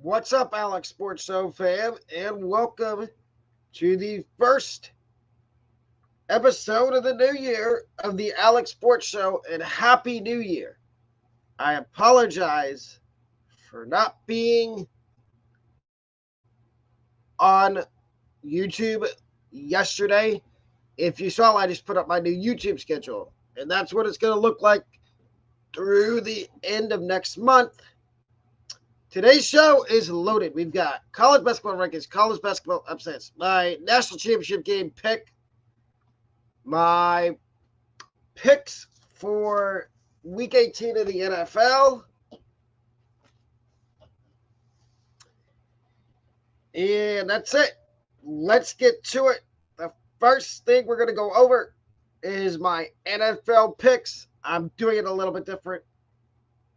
What's up, AlecSportsShow fam, and welcome to the first episode of the new year of the Alex Sports Show, and Happy New Year. I apologize for not being on YouTube yesterday. If you saw, I just put up my new YouTube schedule, and that's what it's going to look like through the end of next month. Today's show is loaded. We've got college basketball rankings, college basketball upsets, my national championship game pick, my picks for week 18 of the NFL, and that's it. Let's get to it. The first thing we're going to go over is my NFL picks. I'm doing it a little bit different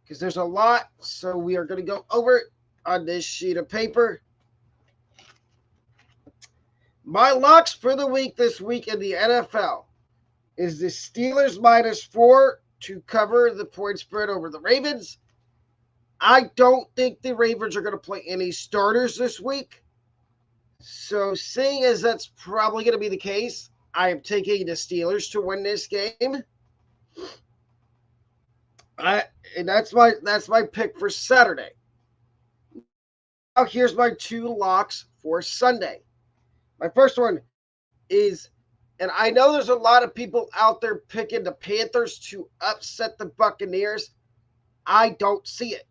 because there's a lot, so we are going to go over it on this sheet of paper. My locks for the week this week in the NFL is the Steelers -4 to cover the point spread over the Ravens. I don't think the Ravens are going to play any starters this week. So seeing as that's probably going to be the case, I am taking the Steelers to win this game. And that's my pick for Saturday. Now here's my two locks for Sunday. My first one is, and I know there's a lot of people out there picking the Panthers to upset the Buccaneers. I don't see it.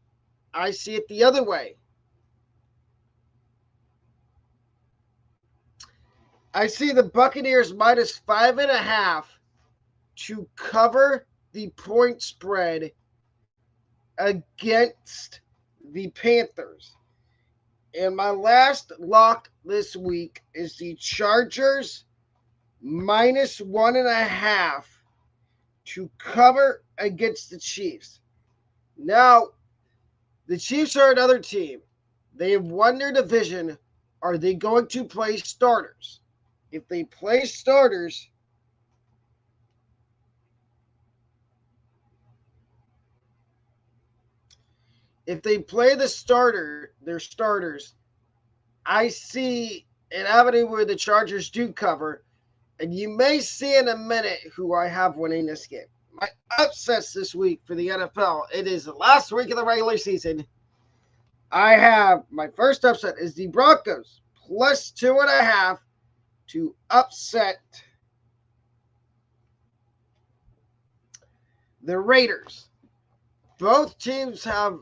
I see it the other way. I see the Buccaneers -5.5 to cover the point spread against the Panthers. And my last lock this week is the Chargers -1.5 to cover against the Chiefs. Now, the Chiefs are another team. They have won their division. Are they going to play starters? If they play starters, their starters, I see an avenue where the Chargers do cover, and you may see in a minute who I have winning this game. My upsets this week for the NFL, it is the last week of the regular season. I have, my first upset is the Broncos +2.5 to upset the Raiders. Both teams have,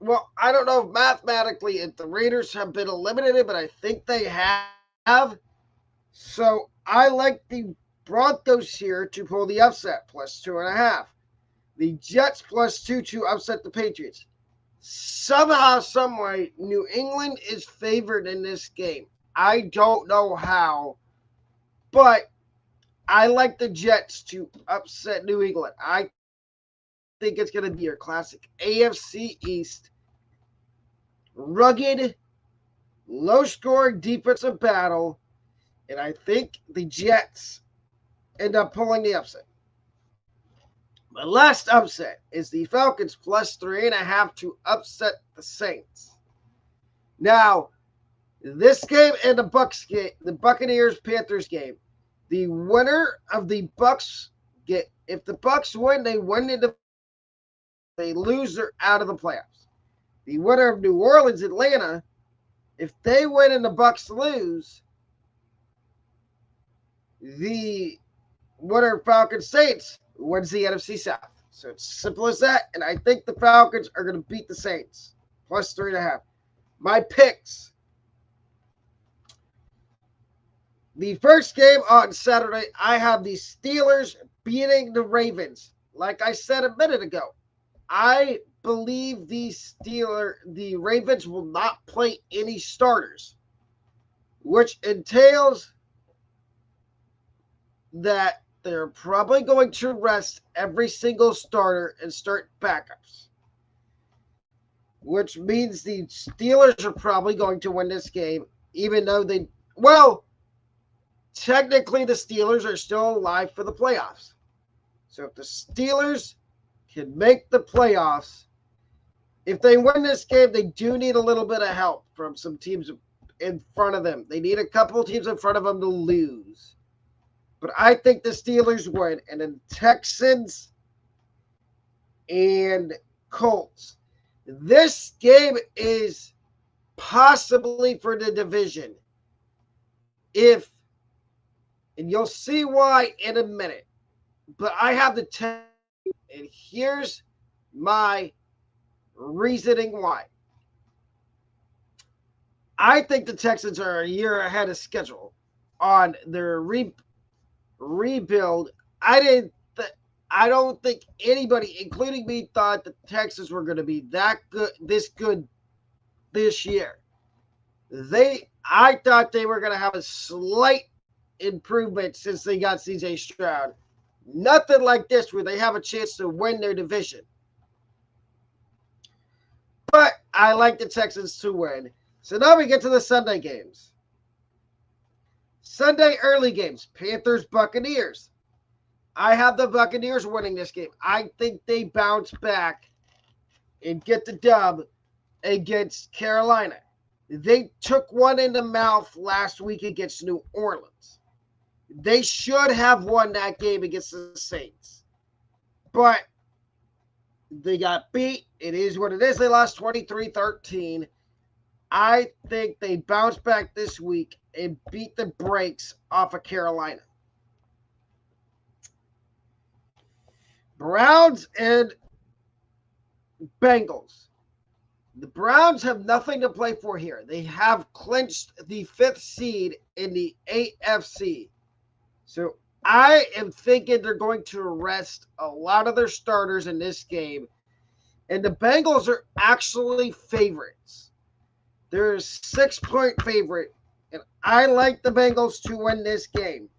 well, I don't know mathematically if the Raiders have been eliminated, but I think they have. So I like the Broncos here to pull the upset +2.5. The Jets +2 to upset the Patriots. Somehow, someway, New England is favored in this game. I don't know how, but I like the Jets to upset New England. I think it's going to be your classic AFC East rugged, low-scoring defensive battle, and I think the Jets end up pulling the upset. My last upset is the Falcons +3.5 to upset the Saints. Now, this game and the Bucks game, the Buccaneers-Panthers game, the winner of the Bucks get, if the Bucks win, they win in the, they lose, they're out of the playoffs. The winner of New Orleans-Atlanta, if they win and the Bucks lose, the winner of Falcons-Saints wins the NFC South. So it's simple as that, and I think the Falcons are going to beat the Saints +3.5. My picks. The first game on Saturday, I have the Steelers beating the Ravens. Like I said a minute ago, I believe the Ravens will not play any starters, which entails that they're probably going to rest every single starter and start backups, which means the Steelers are probably going to win this game, even though technically the Steelers are still alive for the playoffs. So if the Steelers can make the playoffs, If they win this game, they do need a little bit of help from some teams in front of them. They need a couple teams in front of them to lose. But I think the Steelers win. And then Texans and Colts. This game is possibly for the division. And you'll see why in a minute. But I have the Texans, and here's my reasoning why. I think the Texans are a year ahead of schedule on their rebuild. I don't think anybody, including me, thought the Texans were going to be that good this year. I thought they were going to have a slight improvement since they got CJ Stroud. Nothing like this where they have a chance to win their division. But I like the Texans to win. So now we get to the Sunday games. Sunday early games, Panthers, Buccaneers. I have the Buccaneers winning this game. I think they bounce back and get the dub against Carolina. They took one in the mouth last week against New Orleans. They should have won that game against the Saints. But they got beat. It is what it is. They lost 23-13. I think they bounce back this week and beat the brakes off of Carolina. Browns and Bengals. The Browns have nothing to play for here. They have clinched the 5th seed in the AFC. So I am thinking they're going to rest a lot of their starters in this game. And the Bengals are actually favorites. They're a 6-point favorite. And I like the Bengals to win this game.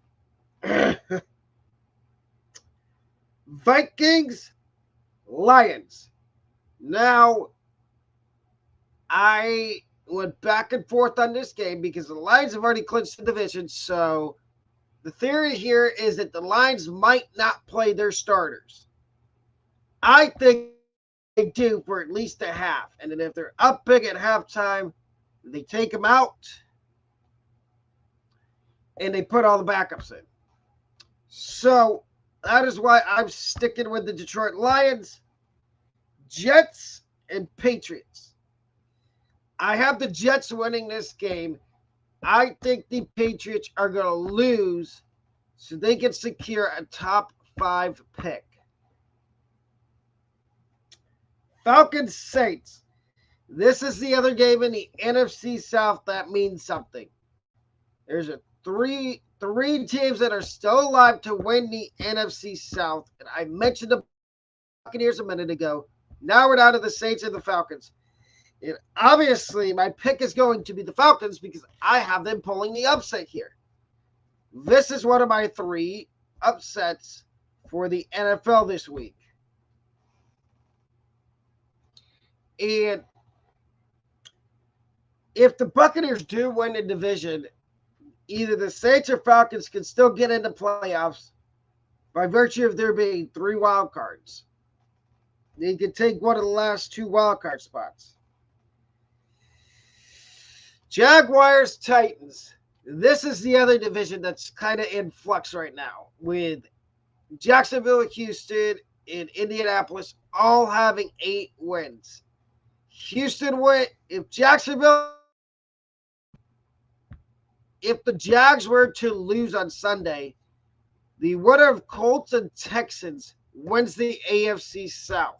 Vikings, Lions. Now, I went back and forth on this game because the Lions have already clinched the division. So the theory here is that the Lions might not play their starters. I think they do for at least a half. And then if they're up big at halftime, they take them out and they put all the backups in. So that is why I'm sticking with the Detroit Lions. Jets and Patriots. I have the Jets winning this game. I think the Patriots are going to lose so they can secure a top 5 pick. Falcons Saints. This is the other game in the NFC South that means something. There's three teams that are still alive to win the NFC South. And I mentioned the Buccaneers a minute ago. Now we're down to the Saints and the Falcons. And obviously, my pick is going to be the Falcons because I have them pulling the upset here. This is one of my 3 upsets for the NFL this week. And if the Buccaneers do win the division, either the Saints or Falcons can still get into playoffs by virtue of there being 3 wild cards. They could take one of the last 2 wild card spots. Jaguars, Titans. This is the other division that's kind of in flux right now with Jacksonville, Houston, and Indianapolis all having 8 wins. Houston went. If the Jags were to lose on Sunday, the winner of Colts and Texans wins the AFC South.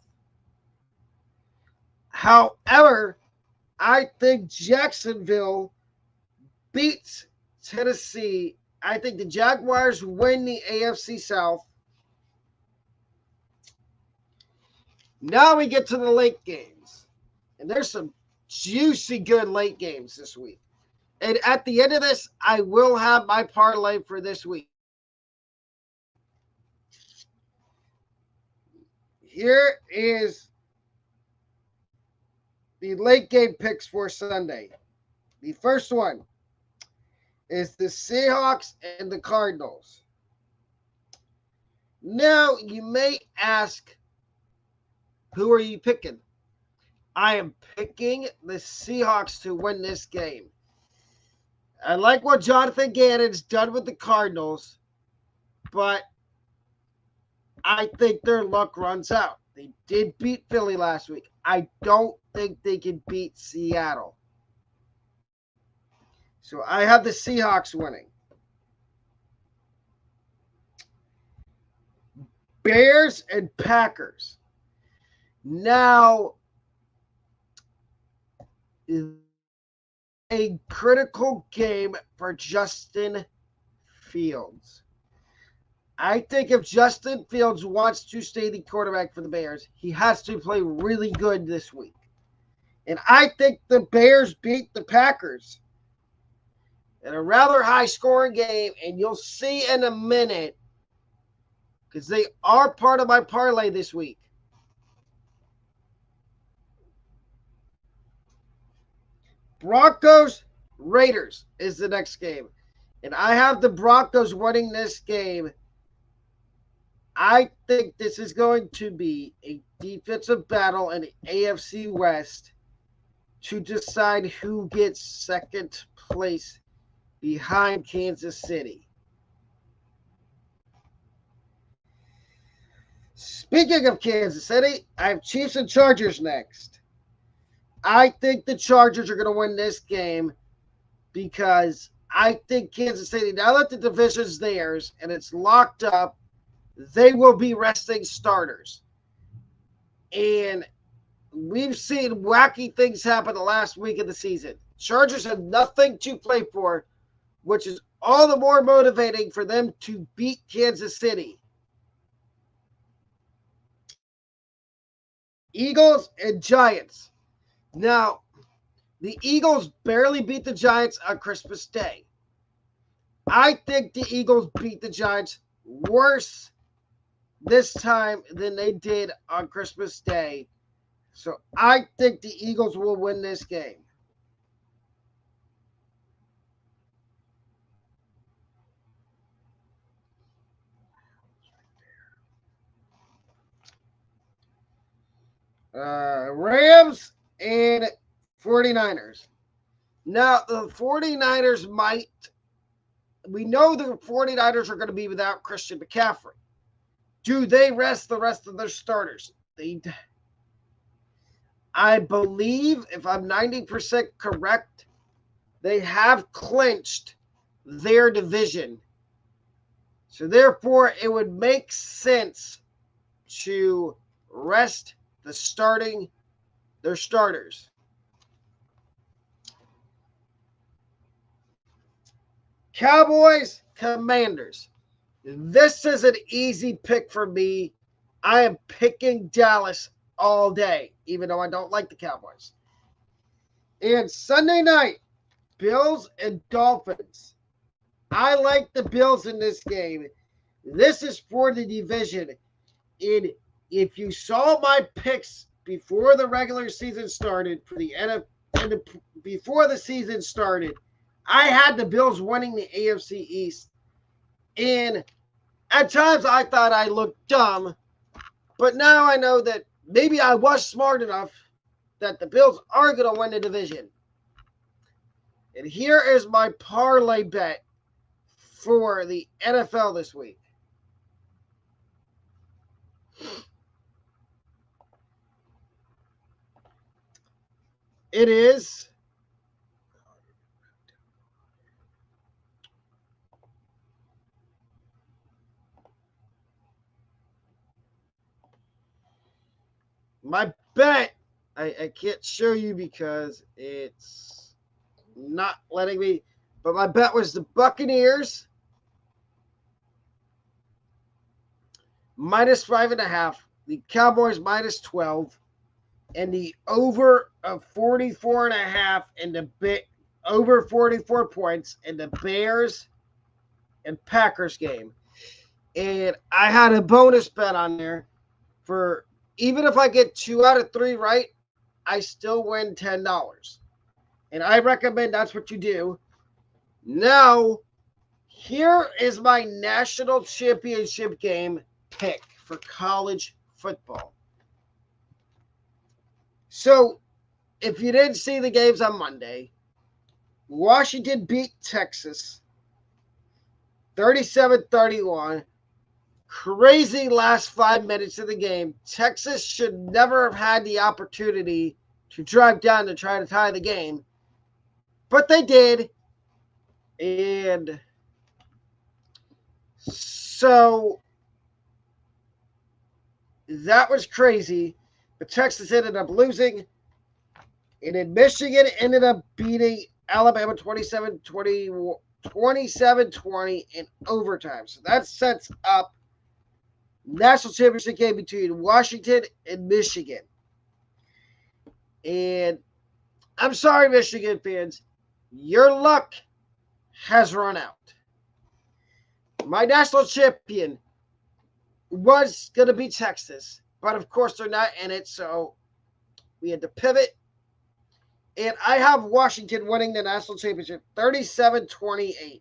However, I think Jacksonville beats Tennessee. I think the Jaguars win the AFC South. Now we get to the late games. And there's some juicy good late games this week. And at the end of this, I will have my parlay for this week. Here is the late game picks for Sunday. The first one is the Seahawks and the Cardinals. Now, you may ask, who are you picking? I am picking the Seahawks to win this game. I like what Jonathan Gannon's done with the Cardinals, but I think their luck runs out. They did beat Philly last week. I don't think they can beat Seattle. So I have the Seahawks winning. Bears and Packers. Now, a critical game for Justin Fields. I think if Justin Fields wants to stay the quarterback for the Bears, he has to play really good this week. And I think the Bears beat the Packers in a rather high-scoring game, and you'll see in a minute because they are part of my parlay this week. Broncos, Raiders is the next game. And I have the Broncos winning this game. I think this is going to be a defensive battle in the AFC West to decide who gets second place behind Kansas City. Speaking of Kansas City, I have Chiefs and Chargers next. I think the Chargers are going to win this game because I think Kansas City, now that the division's theirs and it's locked up, they will be resting starters. And we've seen wacky things happen the last week of the season. Chargers have nothing to play for, which is all the more motivating for them to beat Kansas City. Eagles and Giants. Now, the Eagles barely beat the Giants on Christmas Day. I think the Eagles beat the Giants worse this time than they did on Christmas Day. So I think the Eagles will win this game. Rams and 49ers. Now, the 49ers we know the 49ers are going to be without Christian McCaffrey. Do they rest the rest of their starters? I believe, if I'm 90% correct, they have clinched their division. So therefore, it would make sense to rest their starters. Cowboys, Commanders. This is an easy pick for me. I am picking Dallas all day, even though I don't like the Cowboys. And Sunday night, Bills and Dolphins. I like the Bills in this game. This is for the division. And if you saw my picks before the regular season started for the NFL, before the season started, I had the Bills winning the AFC East. And at times I thought I looked dumb, but now I know that maybe I was smart enough that the Bills are going to win the division. And here is my parlay bet for the NFL this week. It is my bet. I can't show you because it's not letting me. But my bet was the Buccaneers minus 5.5, the Cowboys minus 12, and the over of 44.5 and the over 44 points in the Bears and Packers game. And I had a bonus bet on there for even if I get 2 out of 3 right, I still win $10. And I recommend that's what you do. Now, here is my national championship game pick for college football. So if you didn't see the games on Monday, Washington beat Texas 37-31. Crazy last 5 minutes of the game. Texas should never have had the opportunity to drive down to try to tie the game. But they did. And so that was crazy. But Texas ended up losing. And then Michigan ended up beating Alabama 27-20 in overtime. So that sets up national championship game between Washington and Michigan. And I'm sorry, Michigan fans, your luck has run out. My national champion was going to be Texas, but of course they're not in it, so we had to pivot. And I have Washington winning the national championship 37-28.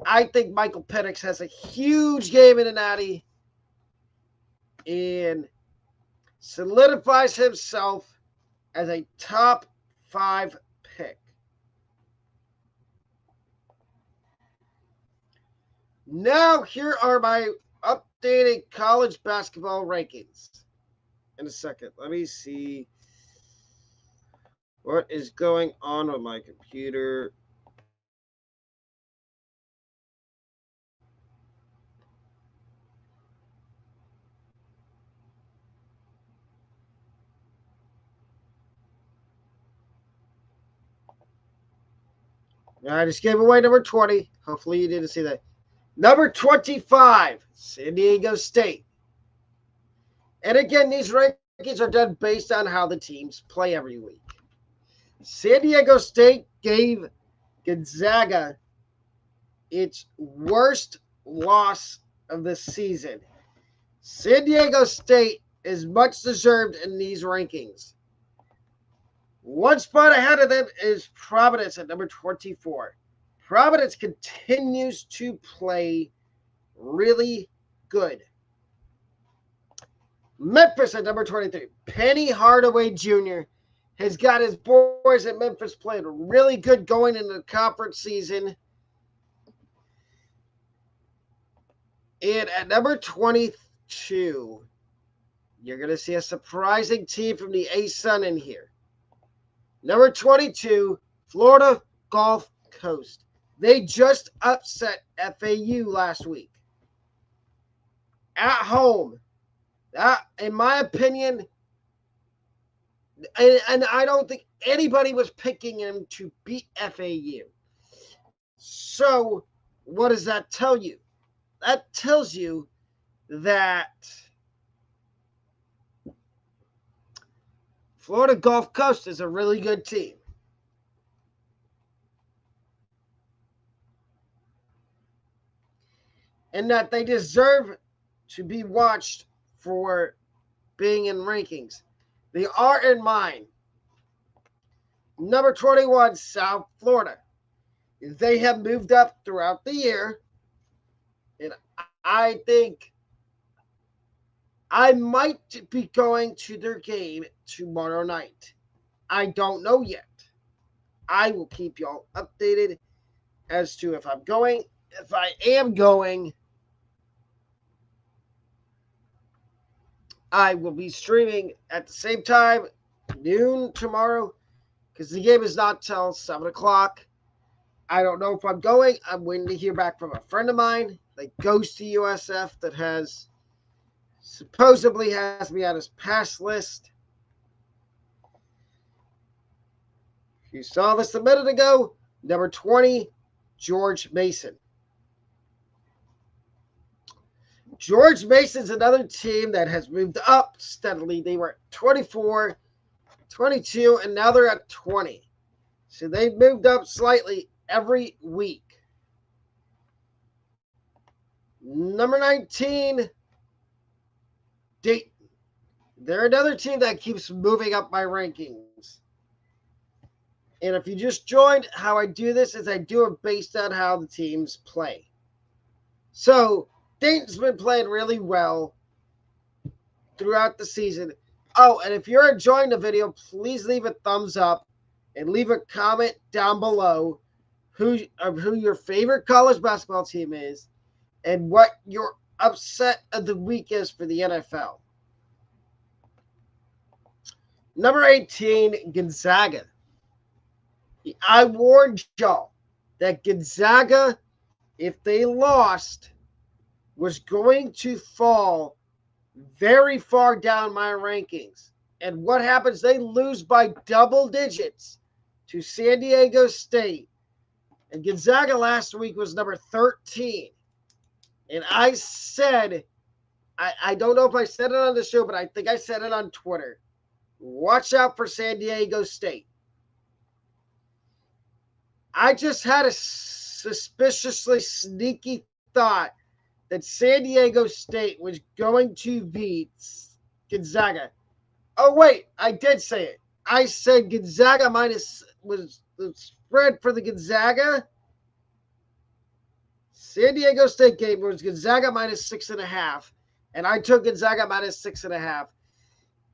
I think Michael Penix has a huge game in the Natty and solidifies himself as a top 5 pick. Now, here are my updated college basketball rankings. In a second, let me see what is going on with my computer. I just gave away number 20. Hopefully you didn't see that. Number 25, San Diego State. And again, these rankings are done based on how the teams play every week. San Diego State gave Gonzaga its worst loss of the season. San Diego State is much deserved in these rankings. One spot ahead of them is Providence at number 24. Providence continues to play really good. Memphis at number 23. Penny Hardaway Jr. has got his boys at Memphis playing really good going into the conference season. And at number 22, you're going to see a surprising team from the A-Sun in here. Number 22, Florida Gulf Coast. They just upset FAU last week. At home. That, in my opinion, and I don't think anybody was picking him to beat FAU. So, what does that tell you? That tells you that Florida Gulf Coast is a really good team. And that they deserve to be watched for being in rankings. They are in mine. Number 21, South Florida. They have moved up throughout the year. And I think I might be going to their game tomorrow night. I don't know yet. I will keep y'all updated as to if I'm going. If I am going, I will be streaming at the same time, noon tomorrow, because the game is not till 7 o'clock. I don't know if I'm going. I'm waiting to hear back from a friend of mine that goes to USF that has supposedly has me on his pass list. You saw this a minute ago. Number 20, George Mason. George Mason's another team that has moved up steadily. They were at 24, 22, and now they're at 20. So they've moved up slightly every week. Number 19, Dayton. They're another team that keeps moving up my rankings. And if you just joined, how I do this is I do it based on how the teams play. So Dayton's been playing really well throughout the season. Oh, and if you're enjoying the video, please leave a thumbs up and leave a comment down below who your favorite college basketball team is and what your upset of the week is for the NFL. Number 18, Gonzaga. I warned y'all that Gonzaga, if they lost, was going to fall very far down my rankings. And what happens? They lose by double digits to San Diego State. And Gonzaga last week was number 13. And I said, I don't know if I said it on the show, but I think I said it on Twitter. Watch out for San Diego State. I just had a suspiciously sneaky thought that San Diego State was going to beat Gonzaga. Oh, wait, I did say it. I said Gonzaga minus was the spread for the Gonzaga. San Diego State game was Gonzaga minus 6.5. And I took Gonzaga minus 6.5.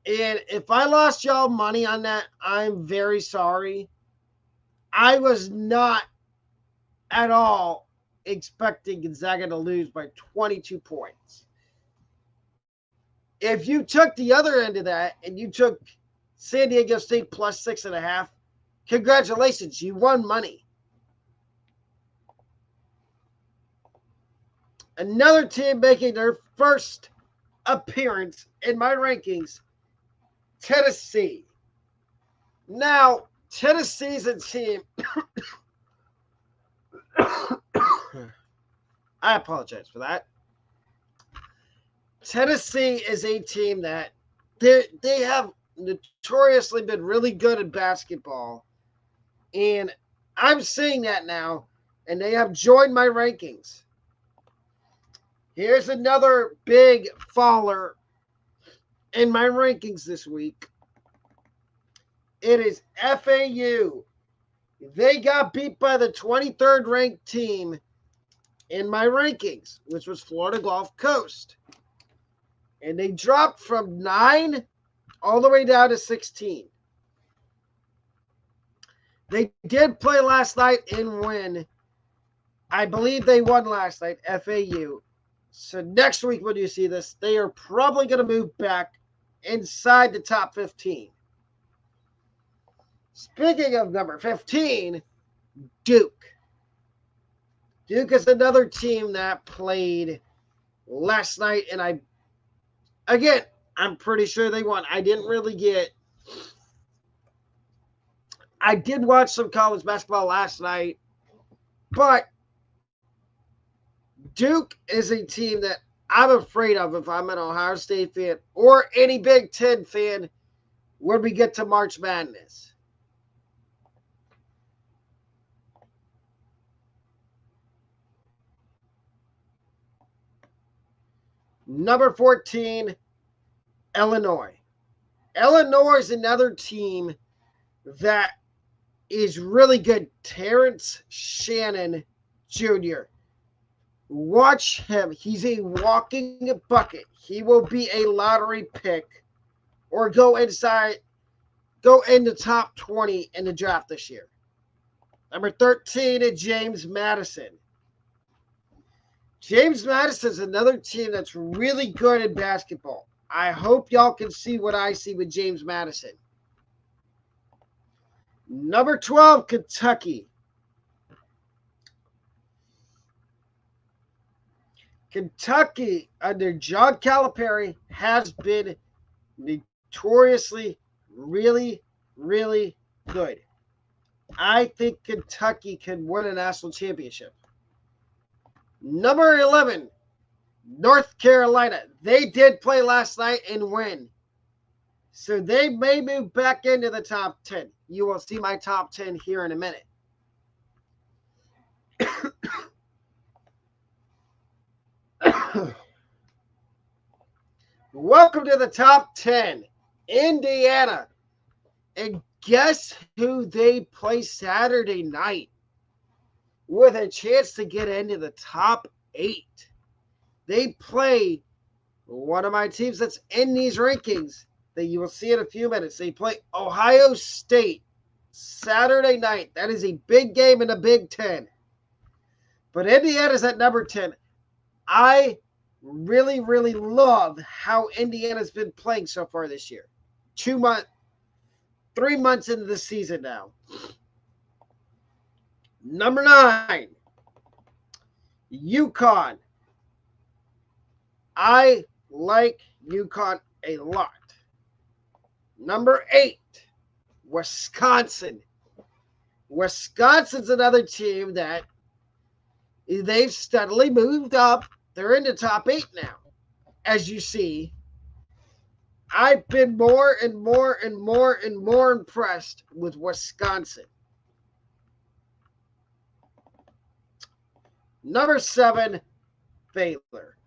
And if I lost y'all money on that, I'm very sorry. I was not at all expecting Gonzaga to lose by 22 points. If you took the other end of that and you took San Diego State plus 6.5, congratulations, you won money. Another team making their first appearance in my rankings, Tennessee. Now, Tennessee's a team. I apologize for that. Tennessee is a team that they have notoriously been really good at basketball. And I'm seeing that now, and they have joined my rankings. Here's another big faller in my rankings this week. It is FAU. They got beat by the 23rd ranked team in my rankings, which was Florida Gulf Coast. And they dropped from 9 all the way down to 16. They did play last night and win. I believe they won last night, FAU. So next week when you see this, they are probably going to move back inside the top 15. Speaking of number 15, Duke. Duke is another team that played last night, and I'm pretty sure they won. I did watch some college basketball last night, but Duke is a team that I'm afraid of if I'm an Ohio State fan or any Big Ten fan when we get to March Madness. Number 14, Illinois. Illinois is another team that is really good. Terrence Shannon Jr. Watch him. He's a walking bucket. He will be a lottery pick or go in the top 20 in the draft this year. Number 13 is James Madison. James Madison is another team that's really good in basketball. I hope y'all can see what I see with James Madison. Number 12, Kentucky. Kentucky, under John Calipari, has been notoriously really, really good. I think Kentucky can win a national championship. Number 11, North Carolina. They did play last night and win. So they may move back into the top 10. You will see my top 10 here in a minute. Welcome to the top 10. Indiana. And guess who they play Saturday night with a chance to get into the top 8? They play one of my teams that's in these rankings, that you will see in a few minutes. They play Ohio State Saturday night. That is a big game in the Big Ten. But Indiana's at number 10. I really, really love how Indiana's been playing so far this year. 3 months into the season now. Number 9, UConn. I like UConn a lot. Number 8, Wisconsin. Wisconsin's another team that they've steadily moved up. They're in the top 8 now. As you see, I've been more and more impressed with Wisconsin. Number 7, Baylor.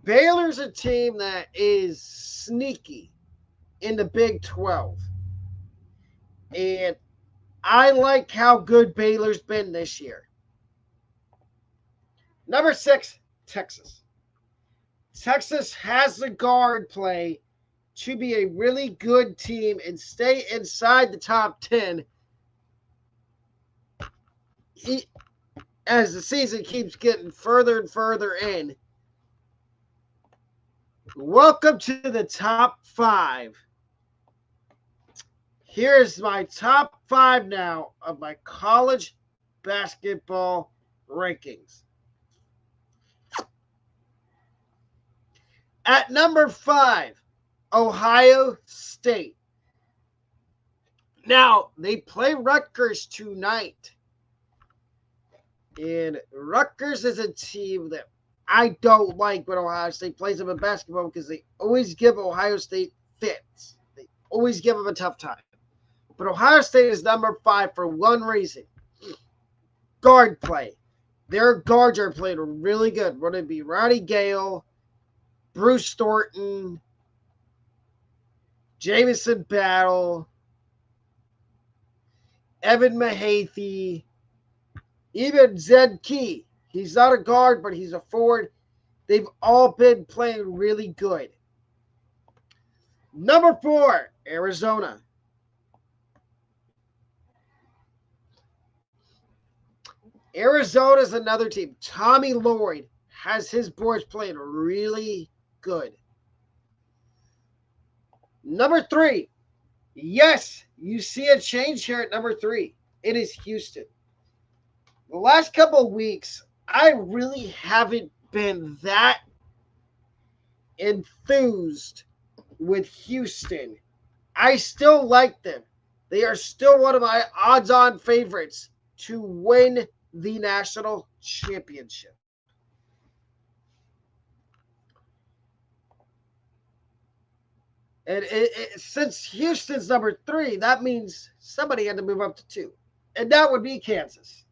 Baylor's a team that is sneaky in the Big 12. And I like how good Baylor's been this year. Number 6, Texas. Texas has the guard play to be a really good team and stay inside the top 10 as the season keeps getting further and further in. Welcome to the top 5. Here's my top 5 now of my college basketball rankings. At number 5, Ohio State. Now, they play Rutgers tonight. And Rutgers is a team that I don't like when Ohio State plays them in basketball because they always give Ohio State fits. They always give them a tough time. But Ohio State is number 5 for one reason. Guard play. Their guards are playing really good. Whether it be Ronnie Gale, Bruce Thornton, Jamison Battle, Evan Mahaffey, even Zed Key. He's not a guard, but he's a forward. They've all been playing really good. Number 4, Arizona. Arizona's another team. Tommy Lloyd has his boys playing really good. Number 3. Yes, you see a change here at number 3. It is Houston. The last couple of weeks, I really haven't been that enthused with Houston. I still like them. They are still one of my odds-on favorites to win the national championship. And since Houston's number 3, that means somebody had to move up to 2. And that would be Kansas.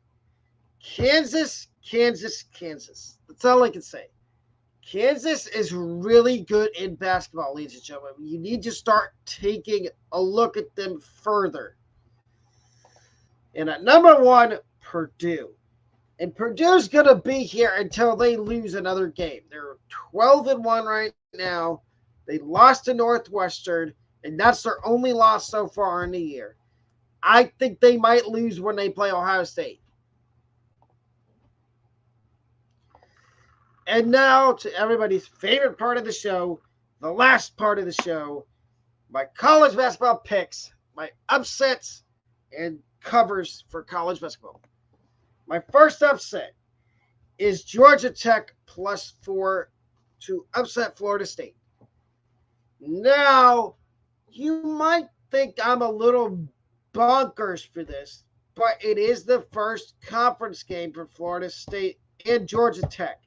Kansas. That's all I can say. Kansas is really good in basketball, ladies and gentlemen. You need to start taking a look at them further. And at number 1, Purdue. And Purdue's going to be here until they lose another game. They're 12-1 right now. They lost to Northwestern, and that's their only loss so far in the year. I think they might lose when they play Ohio State. And now to everybody's favorite part of the show, the last part of the show, my college basketball picks, my upsets and covers for college basketball. My first upset is Georgia Tech +4 to upset Florida State. Now, you might think I'm a little bonkers for this, but it is the first conference game for Florida State and Georgia Tech.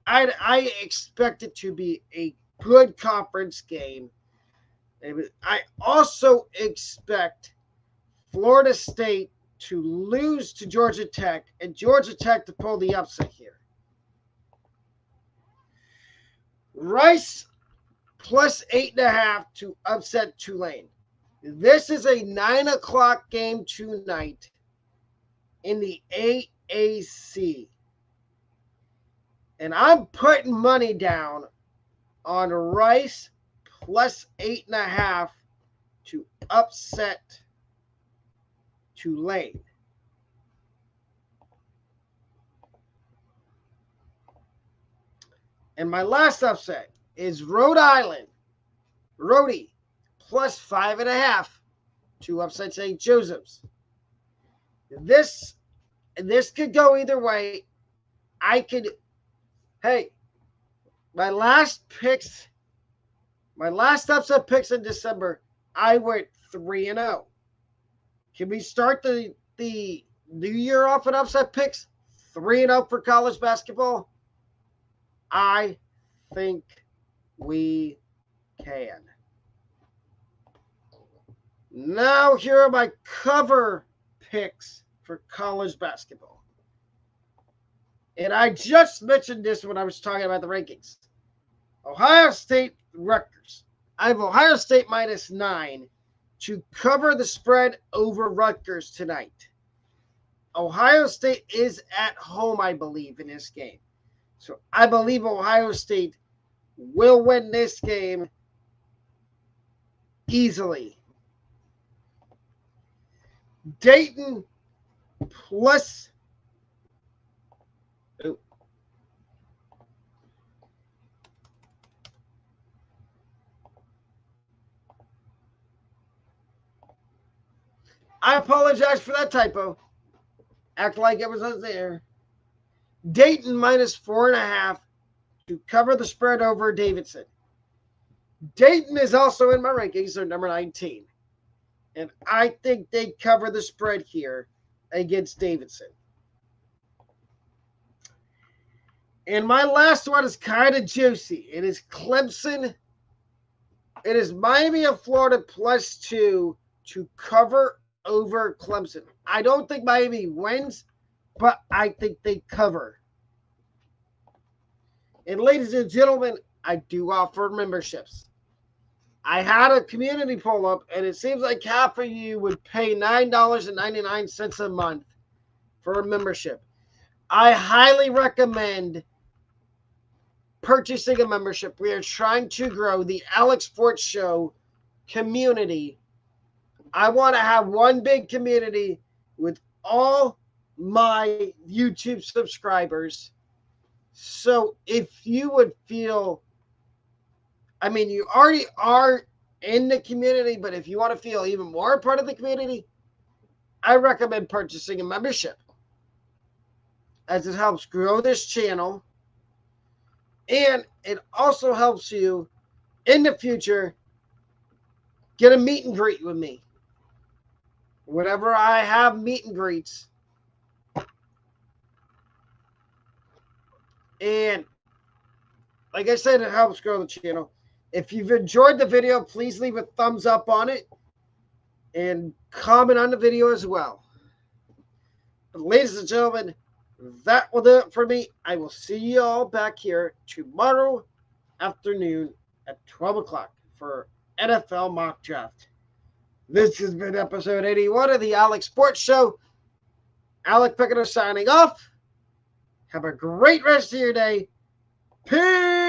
I expect it to be a good conference game. I also expect Florida State to lose to Georgia Tech and Georgia Tech to pull the upset here. Rice +8.5 to upset Tulane. This is a 9 o'clock game tonight in the AAC. And I'm putting money down on Rice plus 8.5 to upset Tulane. And my last upset is Rhode Island, Rhodey, plus 5.5 to upset St. Joseph's. This could go either way. Hey, my last upset picks in December, I went 3-0. Can we start the new year off with upset picks? 3-0 for college basketball? I think we can. Now here are my cover picks for college basketball. And I just mentioned this when I was talking about the rankings. Ohio State, Rutgers. I have Ohio State minus 9 to cover the spread over Rutgers tonight. Ohio State is at home, I believe, in this game. So I believe Ohio State will win this game easily. Dayton plus... I apologize for that typo. Act like it was there. Dayton minus 4.5 to cover the spread over Davidson. Dayton is also in my rankings. They're number 19. And I think they cover the spread here against Davidson. And my last one is kind of juicy. It is Clemson. It is Miami of Florida plus 2 to cover over Clemson. I don't think Miami wins, but I think they cover. And ladies and gentlemen, I do offer memberships. I had a community poll up, and it seems like half of you would pay $9.99 a month for a membership. I highly recommend purchasing a membership. We are trying to grow the AlecSportsShow community. I want to have one big community with all my YouTube subscribers. So if you would feel, you already are in the community, but if you want to feel even more a part of the community, I recommend purchasing a membership, as it helps grow this channel. And it also helps you in the future get a meet and greet with me. Whenever I have meet and greets. And like I said, it helps grow the channel. If you've enjoyed the video, please leave a thumbs up on it and comment on the video as well. But ladies and gentlemen, that will do it for me. I will see you all back here tomorrow afternoon at 12 o'clock for NFL Mock Draft. This has been episode 81 of the Alec Sports Show. Alec Pickett signing off. Have a great rest of your day. Peace.